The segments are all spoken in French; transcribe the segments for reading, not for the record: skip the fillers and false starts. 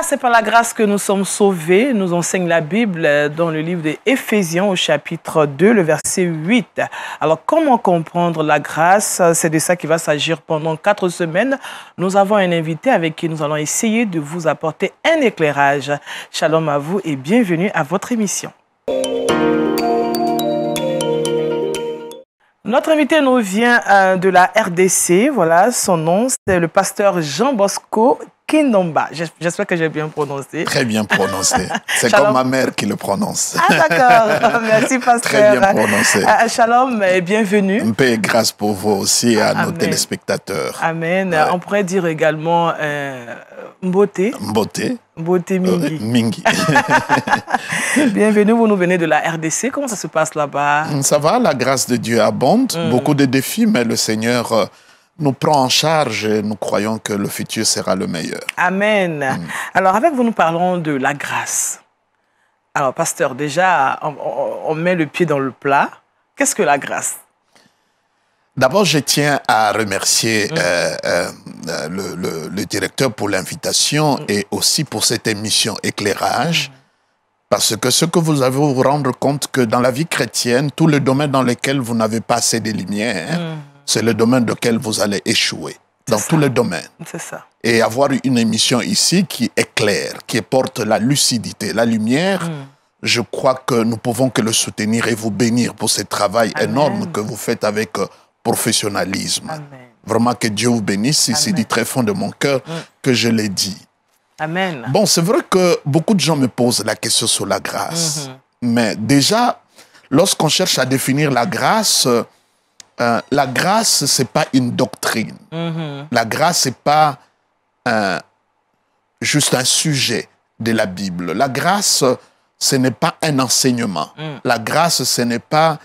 c'est par la grâce que nous sommes sauvés, nous enseigne la Bible dans le livre d'Éphésiens au chapitre 2, le verset 8. Alors, comment comprendre la grâce? C'est de ça qu'il va s'agir pendant 4 semaines. Nous avons un invité avec qui nous allons essayer de vous apporter un éclairage. Shalom à vous et bienvenue à votre émission. Notre invité nous vient de la RDC. Voilà, son nom, c'est le pasteur Jean Bosco Kindomba. J'espère que j'ai bien prononcé. Très bien prononcé. C'est comme ma mère qui le prononce. Ah d'accord, merci pasteur. Très bien prononcé. Shalom et bienvenue. Un peu grâce pour vous aussi et à nos téléspectateurs. Amen. Ouais. On pourrait dire également Mbote. Mbote. Mbote Mingi. Mingi. Bienvenue, vous nous venez de la RDC. Comment ça se passe là-bas? Ça va, la grâce de Dieu abonde. Beaucoup de défis, mais le Seigneur nous prend en charge et nous croyons que le futur sera le meilleur. Amen. Alors, avec vous, nous parlons de la grâce. Alors, pasteur, déjà, on met le pied dans le plat. Qu'est-ce que la grâce? D'abord, je tiens à remercier le directeur pour l'invitation et aussi pour cette émission Éclairage. Parce que ce que vous avez vous rendre compte que dans la vie chrétienne, tous les domaines dans lesquels vous n'avez pas assez de lumière, c'est le domaine dans lequel vous allez échouer. Dans tous les domaines. C'est ça. Et avoir une émission ici qui éclaire, qui porte la lucidité, la lumière, je crois que nous pouvons que le soutenir et vous bénir pour ce travail énorme que vous faites avec professionnalisme. Amen. Vraiment que Dieu vous bénisse. C'est du très fond de mon cœur que je l'ai dit. Amen. Bon, c'est vrai que beaucoup de gens me posent la question sur la grâce. Mais déjà, lorsqu'on cherche à définir la grâce, ce n'est pas une doctrine. La grâce, ce n'est pas juste un sujet de la Bible. La grâce, ce n'est pas un enseignement. La grâce, ce n'est pas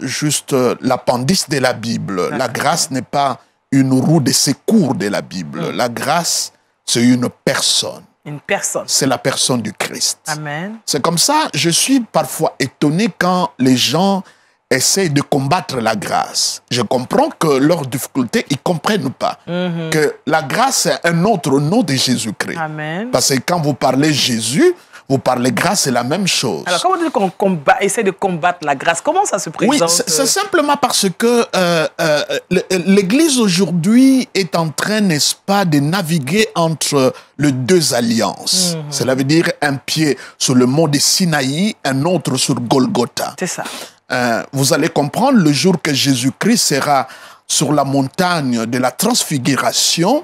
juste l'appendice de la Bible. La grâce n'est pas une roue de secours de la Bible. La grâce, c'est une personne. Une personne. C'est la personne du Christ. Amen. C'est comme ça, je suis parfois étonné quand les gens essayent de combattre la grâce. Je comprends que leurs difficultés, ils ne comprennent pas que la grâce est un autre nom de Jésus-Christ. Amen. Parce que quand vous parlez Jésus, vous parlez grâce, c'est la même chose. Alors, quand vous dites qu'on essaie de combattre la grâce, comment ça se présente? Oui, c'est simplement parce que l'Église aujourd'hui est en train, n'est-ce pas, de naviguer entre les deux alliances. Cela veut dire un pied sur le mont de Sinaï, un autre sur Golgotha. C'est ça. Vous allez comprendre le jour que Jésus-Christ sera sur la montagne de la transfiguration,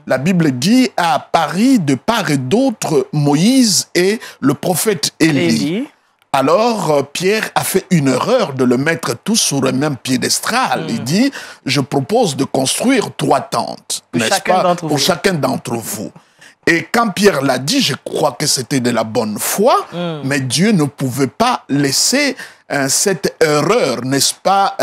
la Bible dit à Paris de part et d'autre Moïse et le prophète Élie. Alors Pierre a fait une erreur de le mettre tous sur le même piédestal. Il dit, je propose de construire 3 tentes, n'est-ce pas, pour chacun d'entre vous. Et quand Pierre l'a dit, je crois que c'était de la bonne foi, mais Dieu ne pouvait pas laisser cette erreur, n'est-ce pas,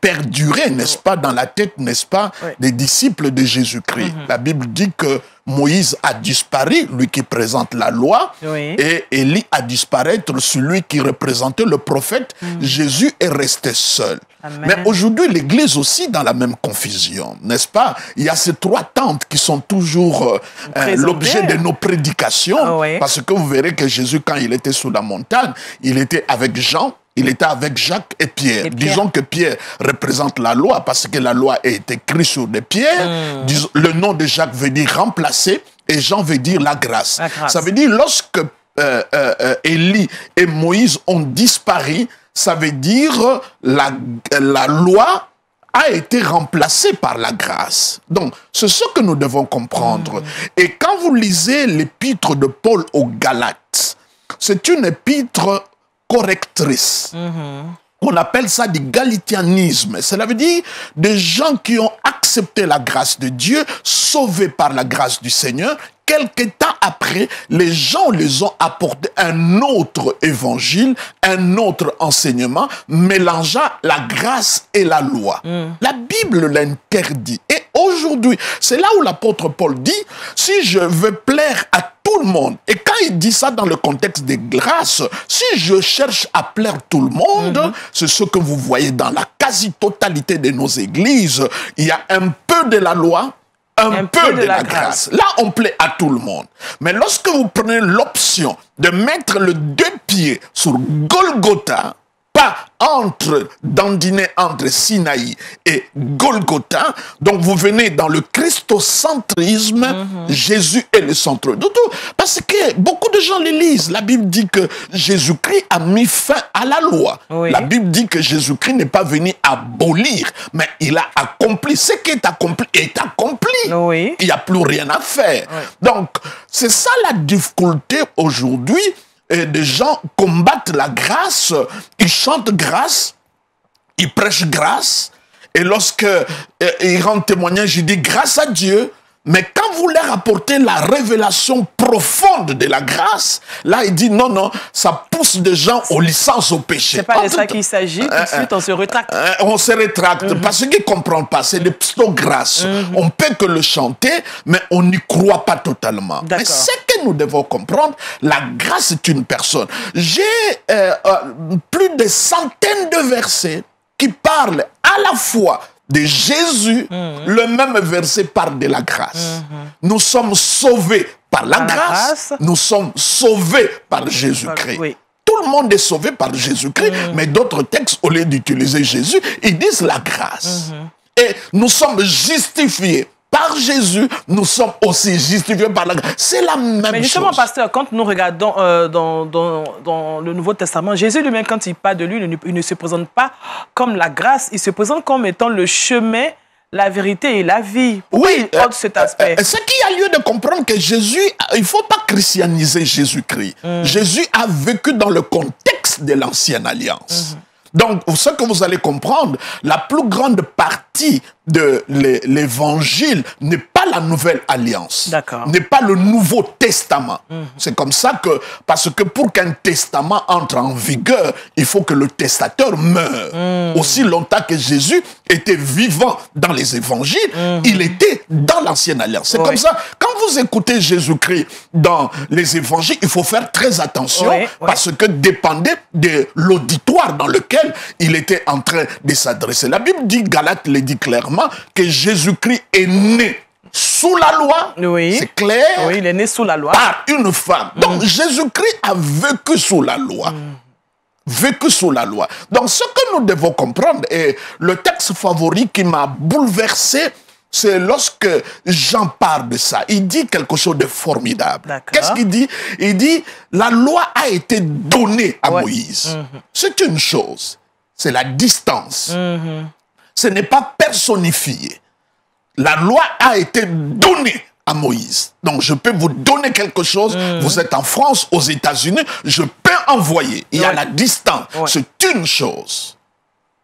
perdurer, n'est-ce pas, dans la tête, n'est-ce pas, des disciples de Jésus-Christ. La Bible dit que Moïse a disparu, lui qui présente la loi, et Élie a disparu, celui qui représentait le prophète. Jésus est resté seul. Amen. Mais aujourd'hui, l'Église aussi dans la même confusion, n'est-ce pas? Il y a ces 3 tentes qui sont toujours l'objet de nos prédications, parce que vous verrez que Jésus, quand il était sur la montagne, il était avec Jean, il était avec Jacques et Pierre. Disons que Pierre représente la loi parce que la loi est écrite sur des pierres. Le nom de Jacques veut dire remplacer et Jean veut dire la grâce. Ça veut dire lorsque Élie et Moïse ont disparu, ça veut dire la loi a été remplacée par la grâce. Donc, c'est ce que nous devons comprendre. Et quand vous lisez l'épître de Paul aux Galates, c'est une épître correctrice. On appelle ça du galitianisme. Cela veut dire des gens qui ont accepté la grâce de Dieu, sauvés par la grâce du Seigneur. Quelque temps après, les gens les ont apporté un autre évangile, un autre enseignement, mélangeant la grâce et la loi. La Bible l'interdit. Et aujourd'hui, c'est là où l'apôtre Paul dit, si je veux plaire à tout le monde, et quand il dit ça dans le contexte des grâces, si je cherche à plaire tout le monde, c'est ce que vous voyez dans la quasi-totalité de nos églises, il y a un peu de la loi, un peu de la grâce. Là, on plaît à tout le monde. Mais lorsque vous prenez l'option de mettre le deux pieds sur Golgotha, pas dandiner entre Sinaï et Golgotha, donc vous venez dans le christocentrisme, Jésus est le centre de tout. Parce que beaucoup de gens le lisent. La Bible dit que Jésus-Christ a mis fin à la loi. Oui. La Bible dit que Jésus-Christ n'est pas venu abolir, mais il a accompli. Ce qui est accompli est accompli. Oui. Il n'y a plus rien à faire. Oui. Donc, c'est ça la difficulté aujourd'hui. Et des gens combattent la grâce, ils chantent grâce, ils prêchent grâce, et lorsque ils rendent témoignage, ils disent grâce à Dieu. Mais quand vous leur apportez la révélation profonde de la grâce, là, il dit non, non, ça pousse des gens aux licences au péché. C'est pas de ça qu'il s'agit, tout de suite on se rétracte. On se rétracte parce qu'ils ne comprennent pas, c'est des pseudo-grâces. On peut que le chanter, mais on n'y croit pas totalement. Mais ce que nous devons comprendre, la grâce est une personne. J'ai plus de centaines de versets qui parlent à la fois de Jésus, le même verset parle de la grâce. Nous sommes sauvés par la grâce, nous sommes sauvés par Jésus-Christ. Oui. Tout le monde est sauvé par Jésus-Christ, mais d'autres textes, au lieu d'utiliser Jésus, ils disent la grâce. Et nous sommes justifiés par Jésus, nous sommes aussi justifiés par la grâce. C'est la même chose. Mais justement, pasteur, quand nous regardons dans le Nouveau Testament, Jésus lui-même, quand il parle de lui, il ne se présente pas comme la grâce, il se présente comme étant le chemin, la vérité et la vie. Oui, cet aspect. Ce qui a lieu de comprendre que Jésus, il ne faut pas christianiser Jésus-Christ. Jésus a vécu dans le contexte de l'ancienne alliance. Donc, ce que vous allez comprendre, la plus grande partie de l'évangile n'est pas la nouvelle alliance, n'est pas le Nouveau Testament. C'est comme ça que, parce que pour qu'un testament entre en vigueur, il faut que le testateur meure. Aussi longtemps que Jésus était vivant dans les évangiles, il était dans l'ancienne alliance. C'est comme ça, quand vous écoutez Jésus-Christ dans les évangiles, il faut faire très attention parce que dépendait de l'auditoire dans lequel il était en train de s'adresser. La Bible dit, Galates le dit clairement, que Jésus-Christ est né sous la loi, c'est clair. Oui, il est né sous la loi. Par une femme. Donc Jésus-Christ a vécu sous la loi. Vécu sous la loi. Donc ce que nous devons comprendre, et le texte favori qui m'a bouleversé, c'est lorsque Jean parle de ça. Il dit quelque chose de formidable. Qu'est-ce qu'il dit? Il dit, la loi a été donnée à Moïse. C'est une chose. C'est la distance. Ce n'est pas personnifié. La loi a été donnée à Moïse. Donc, je peux vous donner quelque chose. Vous êtes en France, aux États-Unis, je peux envoyer. Il y a la distance. C'est une chose.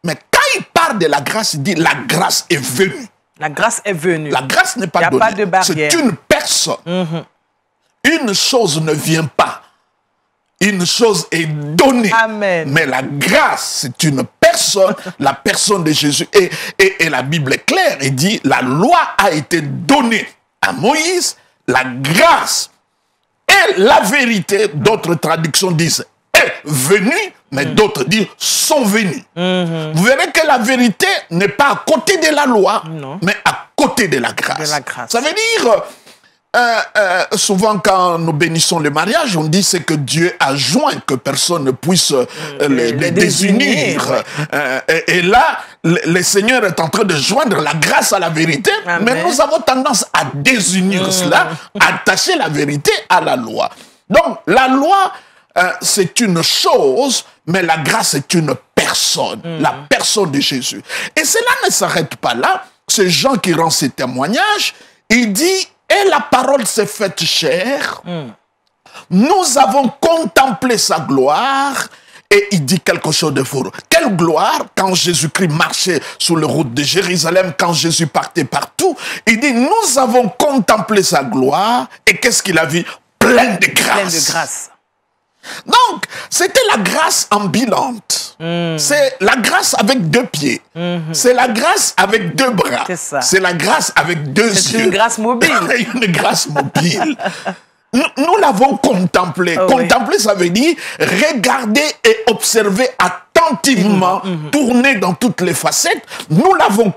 Mais quand il parle de la grâce, il dit la grâce est venue. La grâce est venue. La grâce n'est pas donnée. Il n'y a pas de barrière. C'est une personne. Une chose ne vient pas. Une chose est donnée. Amen. Mais la grâce, c'est une personne, la personne de Jésus. Et la Bible est claire. Il dit, la loi a été donnée à Moïse, la grâce et la vérité. D'autres traductions disent est venue, mais d'autres disent sont venues. Vous verrez que la vérité n'est pas à côté de la loi, mais à côté de la grâce. Ça veut dire... souvent quand nous bénissons le mariage, on dit c'est que Dieu a joint, que personne ne puisse les désunir. Et là, le Seigneur est en train de joindre la grâce à la vérité, mais nous avons tendance à désunir cela, attacher la vérité à la loi. Donc la loi, c'est une chose, mais la grâce est une personne, la personne de Jésus. Et cela ne s'arrête pas là. C'est Jean qui rend ses témoignages. Il dit, et la parole s'est faite chair. Nous avons contemplé sa gloire. Et il dit quelque chose de fort. Quelle gloire quand Jésus-Christ marchait sur les routes de Jérusalem, quand Jésus partait partout. Il dit, nous avons contemplé sa gloire. Et qu'est-ce qu'il a vu? Plein de grâce. Plein de grâce. Donc, c'était la grâce ambulante. C'est la grâce avec deux pieds. C'est la grâce avec deux bras. C'est la grâce avec deux yeux. C'est une grâce mobile. Une grâce mobile. Nous l'avons contemplé. Contempler, ça veut dire regarder et observer attentivement attentivement tourné dans toutes les facettes, nous l'avons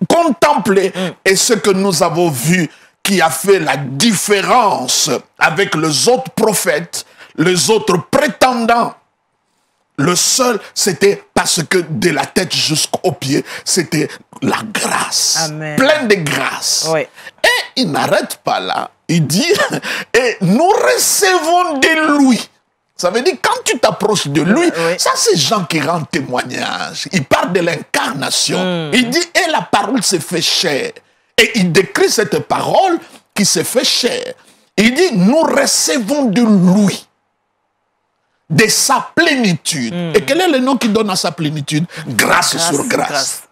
contemplé. Et ce que nous avons vu qui a fait la différence avec les autres prophètes, les autres prétendants, le seul, c'était parce que de la tête jusqu'aux pieds, c'était la grâce. Amen. Pleine de grâce. Oui. Et il n'arrête pas là. Il dit, et nous recevons de lui. Ça veut dire, quand tu t'approches de lui, ça c'est Jean qui rend témoignage. Il parle de l'incarnation. Il dit, et la parole s'est fait chair. Et il décrit cette parole qui s'est fait chair. Il dit, nous recevons de lui, de sa plénitude. Et quel est le nom qu'il donne à sa plénitude? Grâce sur grâce.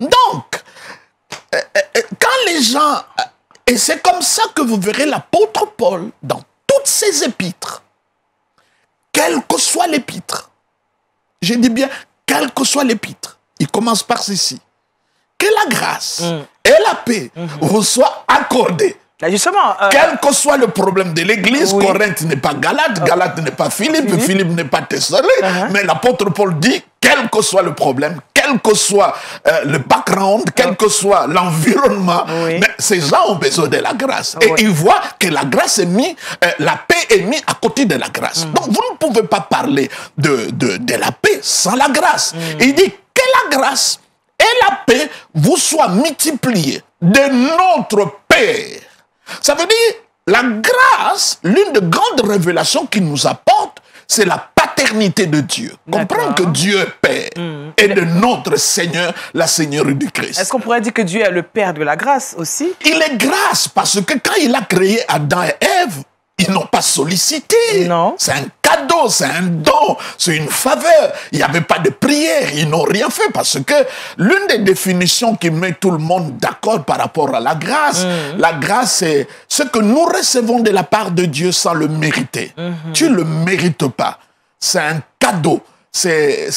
Donc, quand les gens... Et c'est comme ça que vous verrez l'apôtre Paul dans toutes ses épîtres. Quel que soit l'épître. Je dis bien, quel que soit l'épître. Il commence par ceci. Que la grâce et la paix vous soient accordées. Justement, quel que soit le problème de l'Église, Corinthe n'est pas Galate, Galate n'est pas Philippe, Philippe n'est pas Thessalonique, mais l'apôtre Paul dit, quel que soit le problème, quel que soit le background, quel que soit l'environnement, mais ces gens ont besoin de la grâce. Et ils voient que la grâce est mise, la paix est mise à côté de la grâce. Donc vous ne pouvez pas parler de la paix sans la grâce. Il dit que la grâce et la paix vous soient multipliées de notre Père. Ça veut dire, la grâce, l'une des grandes révélations qu'il nous apporte, c'est la paternité de Dieu. Comprends que Dieu est Père et de notre Seigneur, la Seigneurie du Christ. Est-ce qu'on pourrait dire que Dieu est le Père de la grâce aussi? Il est grâce parce que quand il a créé Adam et Ève, ils n'ont pas sollicité. Non. C'est un cadeau, c'est un don, c'est une faveur. Il n'y avait pas de prière, ils n'ont rien fait parce que l'une des définitions qui met tout le monde d'accord par rapport à la grâce, c'est ce que nous recevons de la part de Dieu sans le mériter. Tu ne le mérites pas. C'est un cadeau. C'est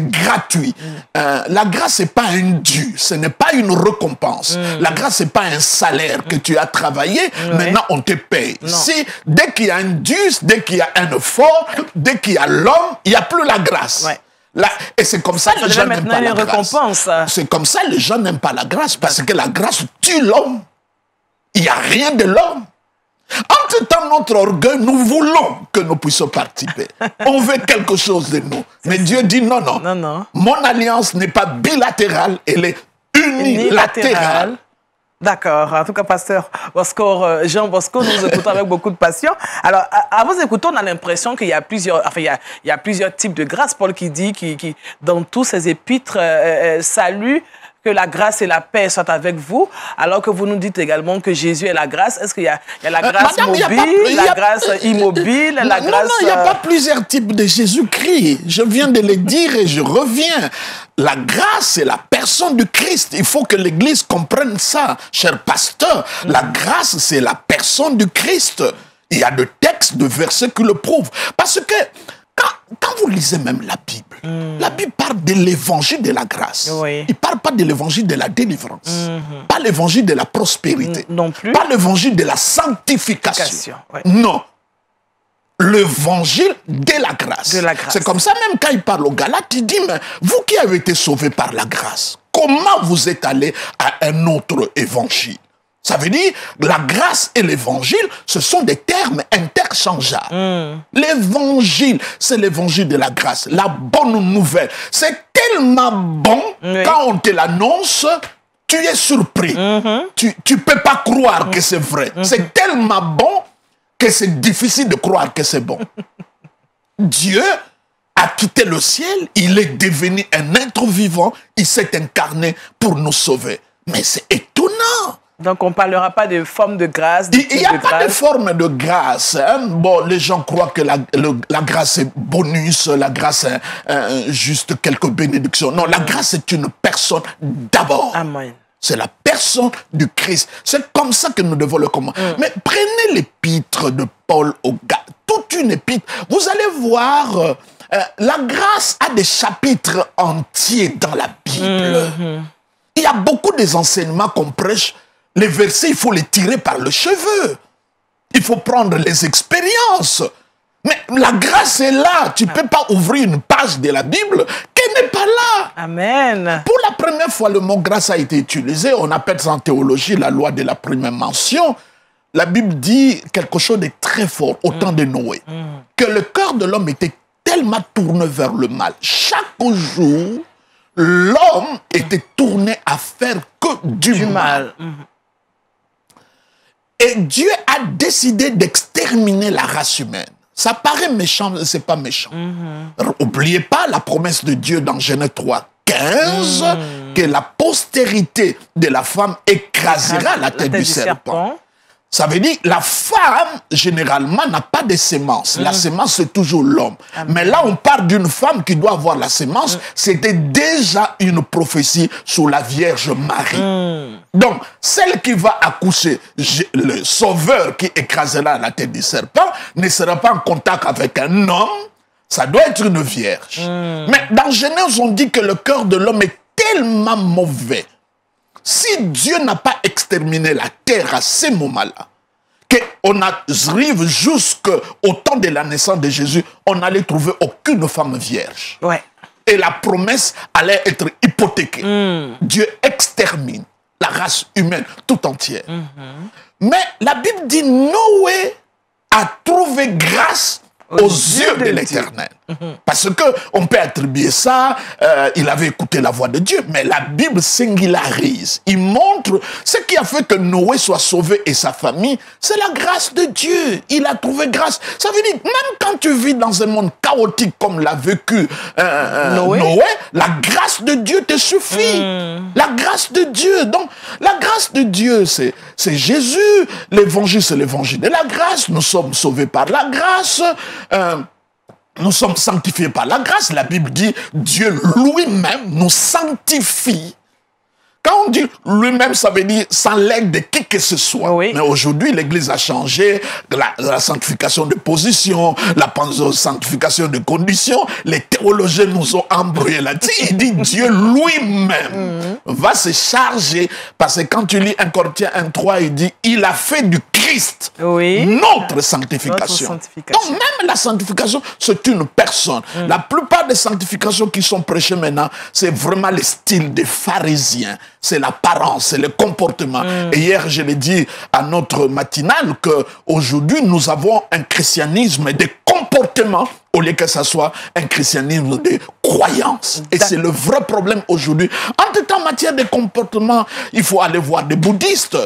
gratuit. La grâce n'est pas un dû, ce n'est pas une récompense. La grâce n'est pas un salaire que tu as travaillé, maintenant on te paye. Si, dès qu'il y a un dû, dès qu'il y a un effort, dès qu'il y a l'homme, il n'y a plus la grâce. Là, et c'est comme ça que les gens n'aiment pas la grâce. C'est comme ça que les gens n'aiment pas la grâce, parce que la grâce tue l'homme. Il n'y a rien de l'homme. Entre-temps, notre orgueil, nous voulons que nous puissions participer. On veut quelque chose de nous. Mais Dieu dit non, non. Mon alliance n'est pas bilatérale, elle est unilatérale. D'accord. En tout cas, pasteur Bosco, Jean Bosco, nous écoutons avec beaucoup de passion. Alors, à vous écouter, on a l'impression qu'il y a plusieurs, il y a plusieurs types de grâce. Paul qui dit, qui dans tous ses épîtres, salue que la grâce et la paix soient avec vous, alors que vous nous dites également que Jésus est la grâce. Est-ce qu'il y a la grâce mobile, la grâce immobile, la grâce... Non, il n'y a pas plusieurs types de Jésus-Christ. Je viens de le dire et je reviens. La grâce, c'est la personne du Christ. Il faut que l'Église comprenne ça, cher pasteur. La grâce, c'est la personne du Christ. Il y a de textes, de versets qui le prouvent. Parce que quand vous lisez même la Bible parle de l'évangile de la grâce. Il ne parle pas de l'évangile de la délivrance. Pas l'évangile de la prospérité. Non plus. Pas l'évangile de la sanctification. Non. L'évangile de la grâce. C'est comme ça, même quand il parle aux Galates, il dit, mais vous qui avez été sauvés par la grâce, comment vous êtes allés à un autre évangile? Ça veut dire, la grâce et l'évangile, ce sont des termes interchangeables. L'évangile, c'est l'évangile de la grâce, la bonne nouvelle. C'est tellement bon, quand on te l'annonce, tu es surpris. Tu ne peux pas croire que c'est vrai. C'est tellement bon que c'est difficile de croire que c'est bon. Dieu a quitté le ciel, il est devenu un être vivant, il s'est incarné pour nous sauver. Mais c'est étonnant. Donc, on ne parlera pas de forme de grâce. Il n'y a pas de forme de grâce. Hein? Bon, les gens croient que la grâce est bonus, la grâce est juste quelques bénédictions. Non, la grâce est une personne d'abord. Amen. C'est la personne du Christ. C'est comme ça que nous devons le comprendre. Mais prenez l'épître de Paul aux Galates, toute une épître. Vous allez voir, la grâce a des chapitres entiers dans la Bible. Il y a beaucoup des enseignements qu'on prêche. Les versets, il faut les tirer par le cheveu. Il faut prendre les expériences. Mais la grâce est là. Tu ne peux pas ouvrir une page de la Bible qui n'est pas là. Amen. Pour la première fois, le mot grâce a été utilisé. On appelle ça en théologie la loi de la première mention. La Bible dit quelque chose de très fort au temps de Noé. Que le cœur de l'homme était tellement tourné vers le mal. Chaque jour, l'homme était tourné à faire que du mal. Et Dieu a décidé d'exterminer la race humaine. Ça paraît méchant, mais ce n'est pas méchant. N'oubliez pas la promesse de Dieu dans Genèse 3, 15, que la postérité de la femme écrasera la tête du serpent. Ça veut dire la femme, généralement, n'a pas de sémence. La sémence, c'est toujours l'homme. Mais là, on parle d'une femme qui doit avoir la sémence. C'était déjà une prophétie sur la Vierge Marie. Donc, celle qui va accoucher, le sauveur qui écrasera la tête du serpent, ne sera pas en contact avec un homme. Ça doit être une vierge. Mais dans Genèse, on dit que le cœur de l'homme est tellement mauvais. Si Dieu n'a pas exterminé la terre à ce moment-là, qu'on arrive jusqu'au temps de la naissance de Jésus, on n'allait trouver aucune femme vierge. Ouais. Et la promesse allait être hypothéquée. Dieu extermine la race humaine tout entière. Mais la Bible dit Noé a trouvé grâce aux yeux de l'Éternel. Parce qu'on peut attribuer ça, il avait écouté la voix de Dieu, mais la Bible singularise. Il montre ce qui a fait que Noé soit sauvé et sa famille, c'est la grâce de Dieu. Il a trouvé grâce. Ça veut dire, même quand tu vis dans un monde chaotique comme l'a vécu Noé, la grâce de Dieu te suffit. La grâce de Dieu. Donc, la grâce de Dieu, c'est Jésus. L'évangile, c'est l'évangile de la grâce. Nous sommes sauvés par la grâce. Nous sommes sanctifiés par la grâce. La Bible dit Dieu lui-même nous sanctifie. Quand on dit lui-même, ça veut dire sans l'aide de qui que ce soit. Mais aujourd'hui, l'Église a changé. La sanctification de position, la sanctification de condition. Les théologiens nous ont embrouillé là-dessus. Il dit Dieu lui-même va se charger. Parce que quand tu lis 1 Corinthiens 1,3, il dit il a fait du Christ notre sanctification. Donc même la sanctification, c'est une personne. La plupart des sanctifications qui sont prêchées maintenant, c'est vraiment le style des pharisiens. C'est l'apparence, c'est le comportement. Et hier, je l'ai dit à notre matinale qu'aujourd'hui, nous avons un christianisme de comportement au lieu que ce soit un christianisme de croyance. Et c'est le vrai problème aujourd'hui. En tout cas, en matière de comportement, il faut aller voir des bouddhistes.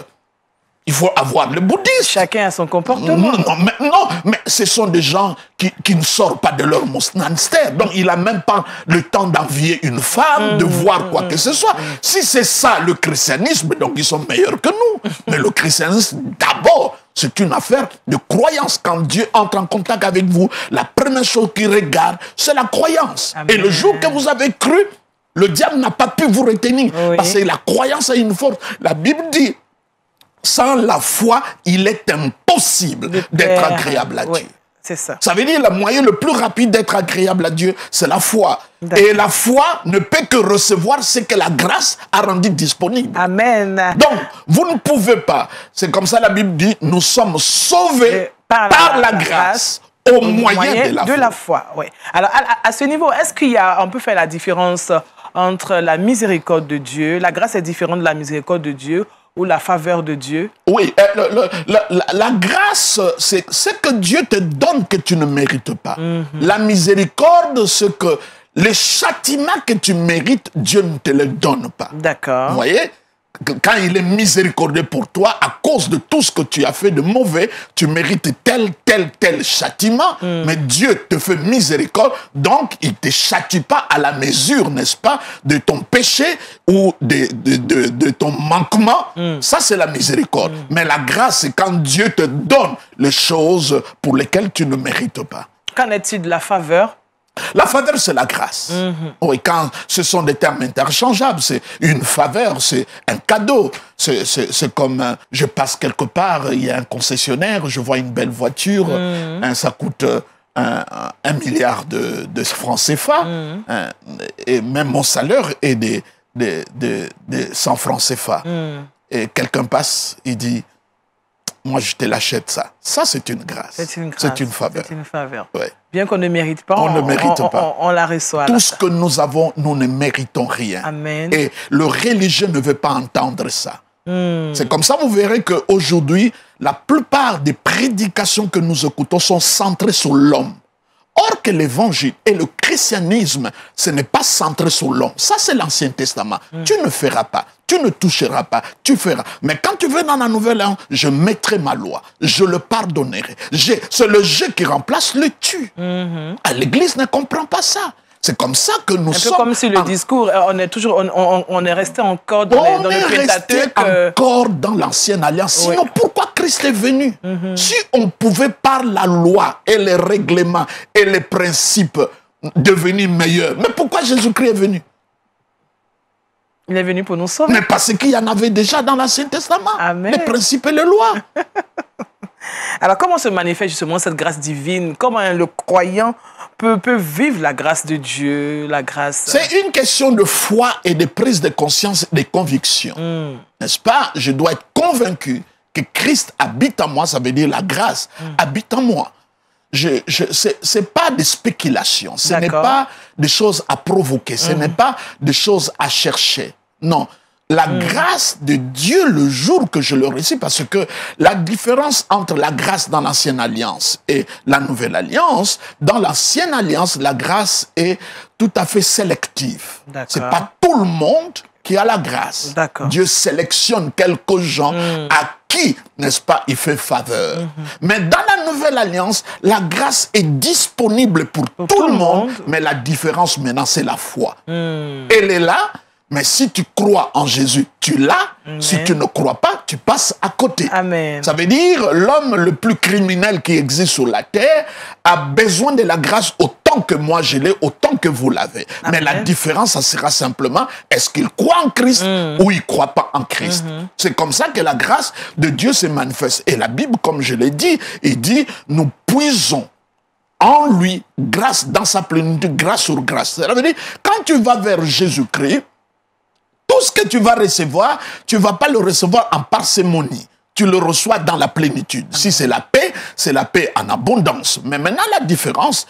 Il faut avoir le bouddhisme. Chacun a son comportement. Non, mais ce sont des gens qui ne sortent pas de leur monastère. Donc, il n'a même pas le temps d'envier une femme, de voir quoi que ce soit. Si c'est ça le christianisme, donc ils sont meilleurs que nous. Mais le christianisme, d'abord, c'est une affaire de croyance. Quand Dieu entre en contact avec vous, la première chose qu'il regarde, c'est la croyance. Amen. Et le jour que vous avez cru, le diable n'a pas pu vous retenir. Parce que la croyance a une force. La Bible dit, sans la foi, il est impossible d'être agréable à Dieu. C'est ça. Ça veut dire le moyen le plus rapide d'être agréable à Dieu, c'est la foi. Et la foi ne peut que recevoir ce que la grâce a rendu disponible. Amen. Donc, vous ne pouvez pas. C'est comme ça la Bible dit, nous sommes sauvés par la grâce au moyen de la foi. Oui. Alors, à ce niveau, est-ce qu'on peut faire la différence entre la miséricorde de Dieu, la grâce est différente de la miséricorde de Dieu, ou la faveur de Dieu? Oui, la grâce, c'est ce que Dieu te donne que tu ne mérites pas. La miséricorde, c'est que les châtiments que tu mérites, Dieu ne te les donne pas. D'accord. Vous voyez? Quand il est miséricordieux pour toi, à cause de tout ce que tu as fait de mauvais, tu mérites tel châtiment, mais Dieu te fait miséricorde, donc il ne te châtie pas à la mesure, n'est-ce pas, de ton péché ou de ton manquement. Ça, c'est la miséricorde. Mais la grâce, c'est quand Dieu te donne les choses pour lesquelles tu ne mérites pas. Qu'en est-il de la faveur? La faveur, c'est la grâce. Oui, quand ce sont des termes interchangeables, c'est une faveur, c'est un cadeau. C'est comme, je passe quelque part, il y a un concessionnaire, je vois une belle voiture, ça coûte 1 milliard de francs CFA, et même mon salaire est de 100 francs CFA. Et quelqu'un passe, il dit, moi je te l'achète ça. Ça, c'est une grâce. C'est une grâce. C'est une faveur. C'est une faveur. Ouais. Bien qu'on ne mérite pas, On ne mérite pas. On la reçoit. Tout ce que nous avons, nous ne méritons rien. Amen. Et le religieux ne veut pas entendre ça. C'est comme ça, vous verrez qu'aujourd'hui, la plupart des prédications que nous écoutons sont centrées sur l'homme. Or que l'évangile et le christianisme, ce n'est pas centré sur l'homme. Ça, c'est l'Ancien Testament. Tu ne feras pas, tu ne toucheras pas, tu feras. Mais quand tu veux dans la Nouvelle, je mettrai ma loi, je le pardonnerai. C'est le je qui remplace le tu. L'Église ne comprend pas ça. C'est comme ça que nous sommes... Un peu comme si le discours, on est resté encore dans le Pentateuque. Encore dans l'Ancienne Alliance. Sinon, pourquoi Christ est venu? Si on pouvait par la loi et les règlements et les principes devenir meilleurs, mais pourquoi Jésus-Christ est venu? Il est venu pour nous sauver. Mais parce qu'il y en avait déjà dans l'Ancien Testament. Amen. Les principes et les lois. Alors, comment se manifeste justement cette grâce divine? Comment le croyant peut vivre la grâce de Dieu, la grâce... C'est une question de foi et de prise de conscience et de conviction. N'est-ce pas? Je dois être convaincu que Christ habite en moi, ça veut dire la grâce habite en moi. Ce n'est pas des spéculations, ce n'est pas des choses à provoquer, ce n'est pas des choses à chercher. Non. La grâce de Dieu, le jour que je le reçus, parce que la différence entre la grâce dans l'Ancienne Alliance et la Nouvelle Alliance, dans l'Ancienne Alliance, la grâce est tout à fait sélective. Ce n'est pas tout le monde qui a la grâce. Dieu sélectionne quelques gens à qui, n'est-ce pas, il fait faveur. Mais dans la Nouvelle Alliance, la grâce est disponible pour tout le monde, mais la différence maintenant, c'est la foi. Elle est là. Mais si tu crois en Jésus, tu l'as. Si tu ne crois pas, tu passes à côté. Amen. Ça veut dire l'homme le plus criminel qui existe sur la terre a besoin de la grâce autant que moi je l'ai, autant que vous l'avez. Mais la différence, ça sera simplement, est-ce qu'il croit en Christ ou il ne croit pas en Christ? C'est comme ça que la grâce de Dieu se manifeste. Et la Bible, comme je l'ai dit, il dit, nous puisons en lui, grâce dans sa plénitude, grâce sur grâce. Ça veut dire, quand tu vas vers Jésus-Christ, tout ce que tu vas recevoir, tu ne vas pas le recevoir en parcimonie. Tu le reçois dans la plénitude. Si c'est la paix en abondance. Mais maintenant, la différence,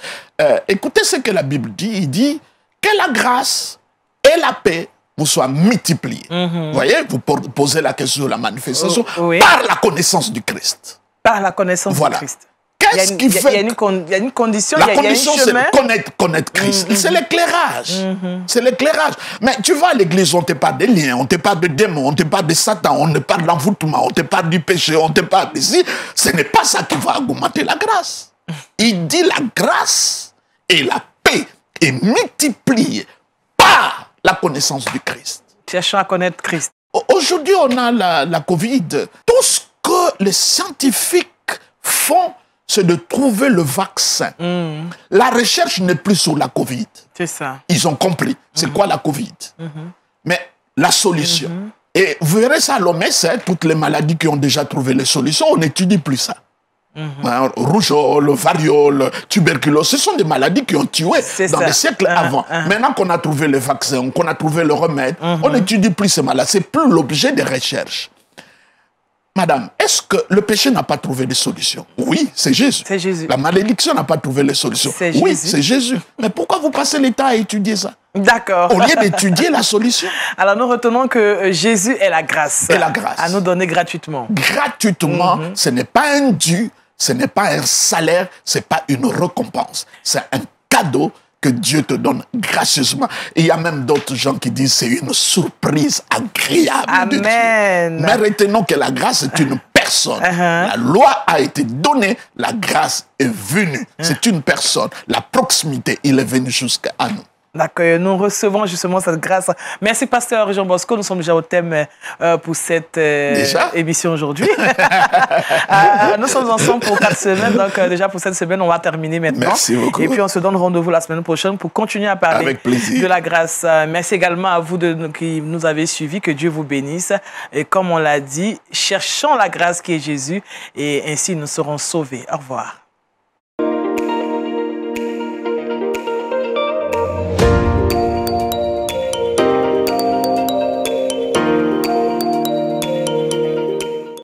écoutez ce que la Bible dit. Il dit que la grâce et la paix vous soient multipliées. Vous voyez, vous posez la question de la manifestation par la connaissance du Christ. Par la connaissance du Christ. Qu'est-ce qui fait? Il y a une condition, la il y a un chemin. C'est connaître Christ. C'est l'éclairage. C'est l'éclairage. Mais tu vas à l'église, on te parle des liens, on te parle de démons, on te parle de Satan, on te parle de l'envoûtement, on te parle du péché, on te parle d'ici. Ce n'est pas ça qui va augmenter la grâce. Il dit la grâce et la paix est multipliée par la connaissance du Christ. Cherchons à connaître Christ. Aujourd'hui, on a la Covid. Tout ce que les scientifiques font, c'est de trouver le vaccin. La recherche n'est plus sur la Covid. C'est ça. Ils ont compris. C'est quoi la Covid? Mais la solution. Et vous verrez ça à l'OMS, toutes les maladies qui ont déjà trouvé les solutions, on n'étudie plus ça. Rougeole, variole, tuberculose, ce sont des maladies qui ont tué dans les siècles avant. Maintenant qu'on a trouvé le vaccin, qu'on a trouvé le remède, on n'étudie plus ces maladies. C'est plus l'objet des recherches. Madame, est-ce que le péché n'a pas trouvé de solution? Oui, c'est Jésus. C'est Jésus. La malédiction n'a pas trouvé de solution. Oui, c'est Jésus. Mais pourquoi vous passez le temps à étudier ça? D'accord. Au lieu d'étudier la solution. Alors nous retenons que Jésus est la grâce. Et la grâce. À nous donner gratuitement. Gratuitement, ce n'est pas un dû, ce n'est pas un salaire, ce n'est pas une récompense. C'est un cadeau que Dieu te donne gracieusement. Et il y a même d'autres gens qui disent c'est une surprise agréable. Amen. De Dieu. Mais retenons que la grâce est une personne. La loi a été donnée, la grâce est venue. C'est une personne. La proximité, il est venu jusqu'à nous. D'accord, nous recevons justement cette grâce. Merci, pasteur Jean Bosco. Nous sommes déjà au thème pour cette émission aujourd'hui. Nous sommes ensemble pour 4 semaines. Donc, déjà pour cette semaine, on va terminer maintenant. Merci beaucoup. Et puis, on se donne rendez-vous la semaine prochaine pour continuer à parler de la grâce. Merci également à vous qui nous avez suivis. Que Dieu vous bénisse. Et comme on l'a dit, cherchons la grâce qui est Jésus. Et ainsi, nous serons sauvés. Au revoir.